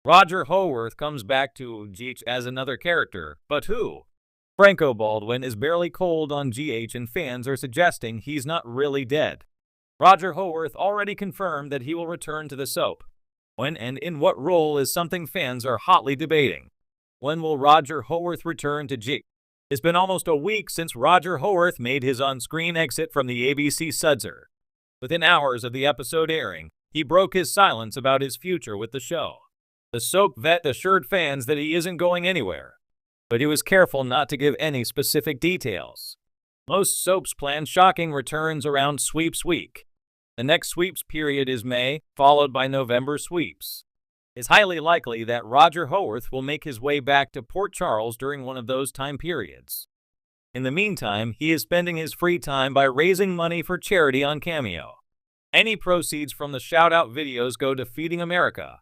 Roger Howarth comes back to GH as another character, but who? Franco Baldwin is barely cold on GH and fans are suggesting he's not really dead. Roger Howarth already confirmed that he will return to the soap. When and in what role is something fans are hotly debating. When will Roger Howarth return to GH? It's been almost a week since Roger Howarth made his on-screen exit from the ABC Sudzer. Within hours of the episode airing, he broke his silence about his future with the show. The soap vet assured fans that he isn't going anywhere, but he was careful not to give any specific details. Most soaps plan shocking returns around sweeps week. The next sweeps period is May, followed by November sweeps. It's highly likely that Roger Howarth will make his way back to Port Charles during one of those time periods. In the meantime, he is spending his free time by raising money for charity on Cameo. Any proceeds from the shout-out videos go to Feeding America.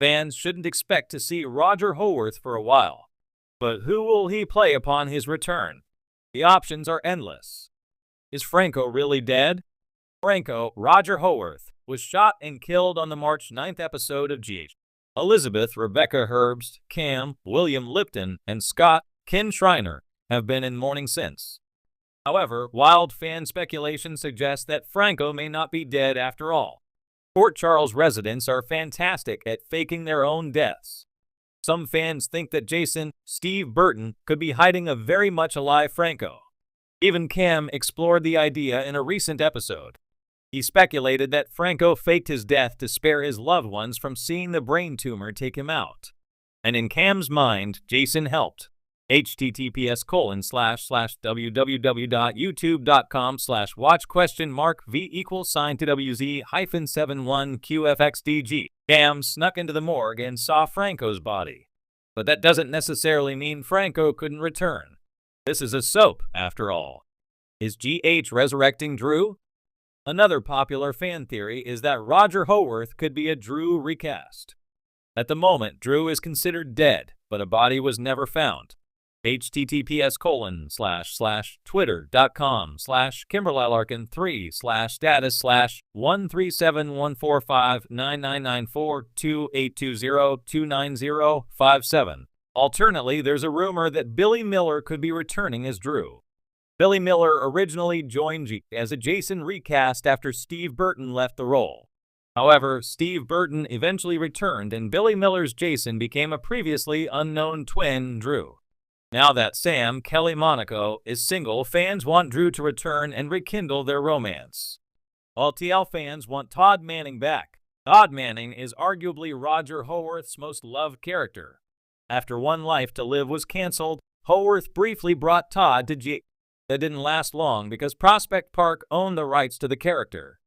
Fans shouldn't expect to see Roger Howarth for a while. But who will he play upon his return? The options are endless. Is Franco really dead? Franco, Roger Howarth, was shot and killed on the March 9th episode of GH. Elizabeth, Rebecca Herbst, Cam, William Lipton, and Scott, Ken Schreiner, have been in mourning since. However, wild fan speculation suggests that Franco may not be dead after all. Port Charles residents are fantastic at faking their own deaths. Some fans think that Jason, Steve Burton, could be hiding a very much alive Franco. Even Cam explored the idea in a recent episode. He speculated that Franco faked his death to spare his loved ones from seeing the brain tumor take him out. And in Cam's mind, Jason helped. https://www.youtube.com/watch?v=TWZ-71QFXDG. Cam snuck into the morgue and saw Franco's body. But that doesn't necessarily mean Franco couldn't return. This is a soap, after all. Is GH resurrecting Drew? Another popular fan theory is that Roger Howarth could be a Drew recast. At the moment, Drew is considered dead, but a body was never found. https://twitter.com/kimberlylarkin3/status/13714599942820290557. Alternately, there's a rumor that Billy Miller could be returning as Drew. Billy Miller originally joined GH as a Jason recast after Steve Burton left the role. However, Steve Burton eventually returned and Billy Miller's Jason became a previously unknown twin Drew. Now that Sam Kelly Monaco is single, fans want Drew to return and rekindle their romance. LTL fans want Todd Manning back. Todd Manning is arguably Roger Howarth's most loved character. After One Life to Live was canceled, Howarth briefly brought Todd to GH. That didn't last long because Prospect Park owned the rights to the character.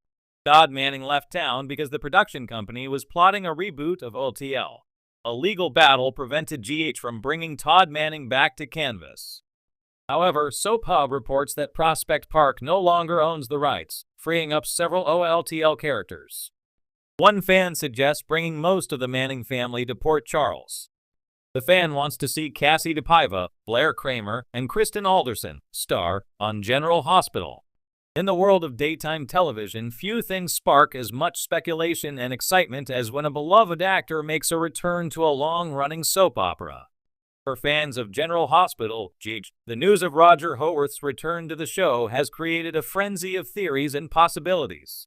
Todd Manning left town because the production company was plotting a reboot of LTL. A legal battle prevented GH from bringing Todd Manning back to canvas. However, Soap Hub reports that Prospect Park no longer owns the rights, freeing up several OLTL characters. One fan suggests bringing most of the Manning family to Port Charles. The fan wants to see Cassie DePaiva, Blair Kramer, and Kristen Alderson star on General Hospital. In the world of daytime television, few things spark as much speculation and excitement as when a beloved actor makes a return to a long-running soap opera. For fans of General Hospital, GH, the news of Roger Howarth's return to the show has created a frenzy of theories and possibilities.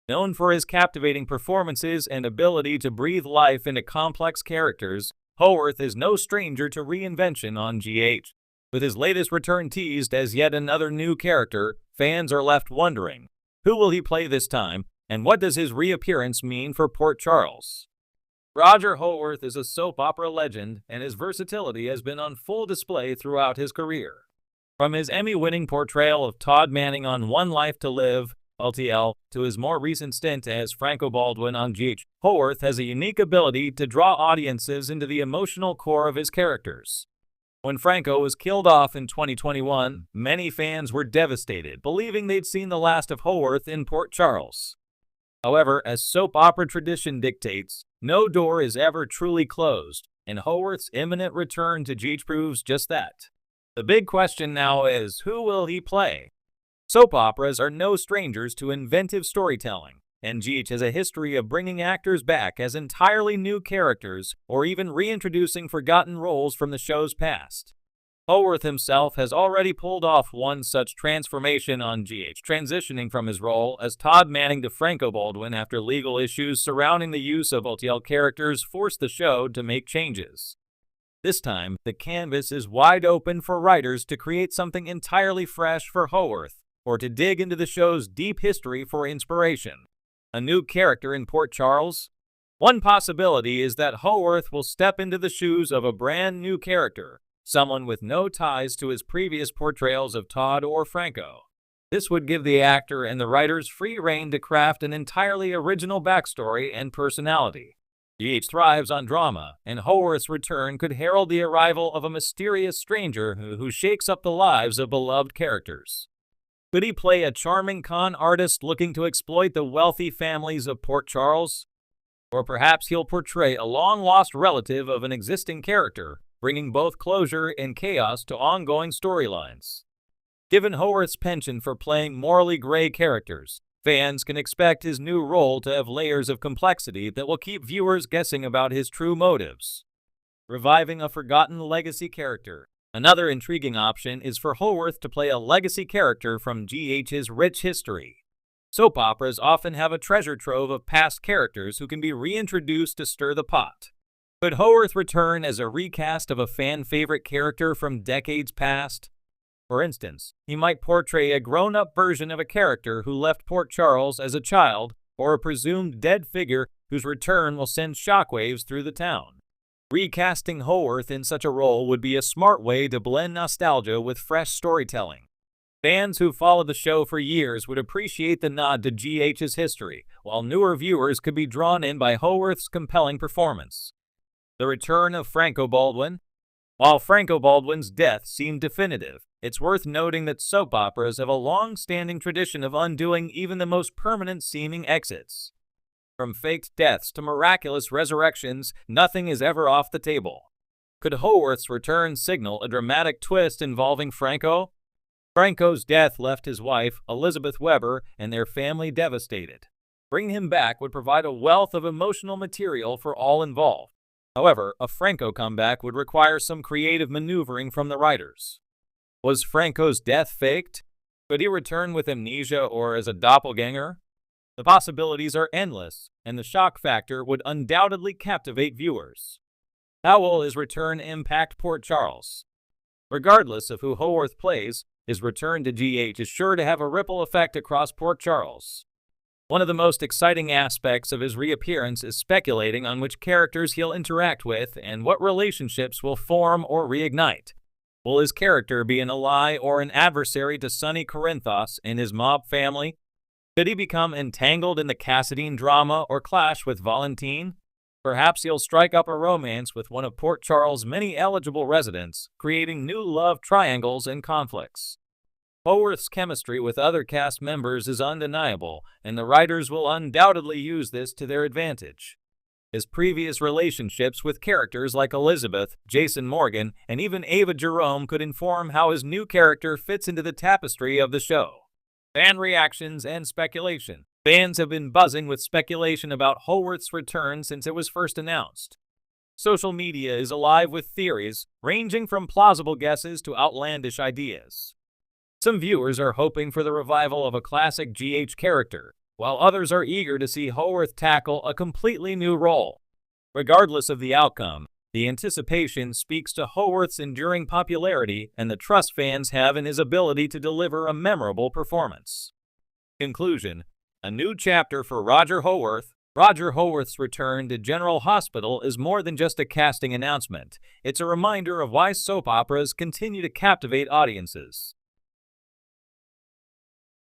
Known for his captivating performances and ability to breathe life into complex characters, Howarth is no stranger to reinvention on GH. With his latest return teased as yet another new character, fans are left wondering, who will he play this time, and what does his reappearance mean for Port Charles? Roger Howarth is a soap opera legend, and his versatility has been on full display throughout his career. From his Emmy-winning portrayal of Todd Manning on One Life to Live, LTL, to his more recent stint as Franco Baldwin on GH, Howarth has a unique ability to draw audiences into the emotional core of his characters. When Franco was killed off in 2021, many fans were devastated, believing they'd seen the last of Howarth in Port Charles. However, as soap opera tradition dictates, no door is ever truly closed, and Howarth's imminent return to GH proves just that. The big question now is, who will he play? Soap operas are no strangers to inventive storytelling. and GH has a history of bringing actors back as entirely new characters or even reintroducing forgotten roles from the show's past. Howarth himself has already pulled off one such transformation on GH, transitioning from his role as Todd Manning to Franco Baldwin after legal issues surrounding the use of OTL characters forced the show to make changes. This time, the canvas is wide open for writers to create something entirely fresh for Howarth, or to dig into the show's deep history for inspiration. A new character in Port Charles? One possibility is that Howarth will step into the shoes of a brand new character, someone with no ties to his previous portrayals of Todd or Franco. This would give the actor and the writers free rein to craft an entirely original backstory and personality. GH thrives on drama, and Howarth's return could herald the arrival of a mysterious stranger who shakes up the lives of beloved characters. Could he play a charming con artist looking to exploit the wealthy families of Port Charles? Or perhaps he'll portray a long-lost relative of an existing character, bringing both closure and chaos to ongoing storylines. Given Howarth's penchant for playing morally gray characters, fans can expect his new role to have layers of complexity that will keep viewers guessing about his true motives. Reviving a forgotten legacy character. Another intriguing option is for Howarth to play a legacy character from GH's rich history. Soap operas often have a treasure trove of past characters who can be reintroduced to stir the pot. Could Howarth return as a recast of a fan-favorite character from decades past? For instance, he might portray a grown-up version of a character who left Port Charles as a child, or a presumed dead figure whose return will send shockwaves through the town. Recasting Howarth in such a role would be a smart way to blend nostalgia with fresh storytelling. Fans who followed the show for years would appreciate the nod to GH's history, while newer viewers could be drawn in by Howarth's compelling performance. The return of Franco Baldwin. While Franco Baldwin's death seemed definitive, it's worth noting that soap operas have a long-standing tradition of undoing even the most permanent-seeming exits. From faked deaths to miraculous resurrections, nothing is ever off the table. Could Howarth's return signal a dramatic twist involving Franco? Franco's death left his wife, Elizabeth Weber, and their family devastated. Bringing him back would provide a wealth of emotional material for all involved. However, a Franco comeback would require some creative maneuvering from the writers. Was Franco's death faked? Could he return with amnesia or as a doppelganger? The possibilities are endless, and the shock factor would undoubtedly captivate viewers. How will his return impact Port Charles? Regardless of who Howarth plays, his return to GH is sure to have a ripple effect across Port Charles. One of the most exciting aspects of his reappearance is speculating on which characters he'll interact with and what relationships will form or reignite. Will his character be an ally or an adversary to Sonny Corinthos and his mob family? Could he become entangled in the Cassadine drama or clash with Valentine? Perhaps he'll strike up a romance with one of Port Charles' many eligible residents, creating new love triangles and conflicts. Howarth's chemistry with other cast members is undeniable, and the writers will undoubtedly use this to their advantage. His previous relationships with characters like Elizabeth, Jason Morgan, and even Ava Jerome could inform how his new character fits into the tapestry of the show. Fan reactions and speculation. Fans have been buzzing with speculation about Howarth's return since it was first announced. Social media is alive with theories, ranging from plausible guesses to outlandish ideas. Some viewers are hoping for the revival of a classic GH character, while others are eager to see Howarth tackle a completely new role. Regardless of the outcome, the anticipation speaks to Howarth's enduring popularity and the trust fans have in his ability to deliver a memorable performance. Conclusion. A new chapter for Roger Howarth. Roger Howarth's return to General Hospital is more than just a casting announcement. It's a reminder of why soap operas continue to captivate audiences.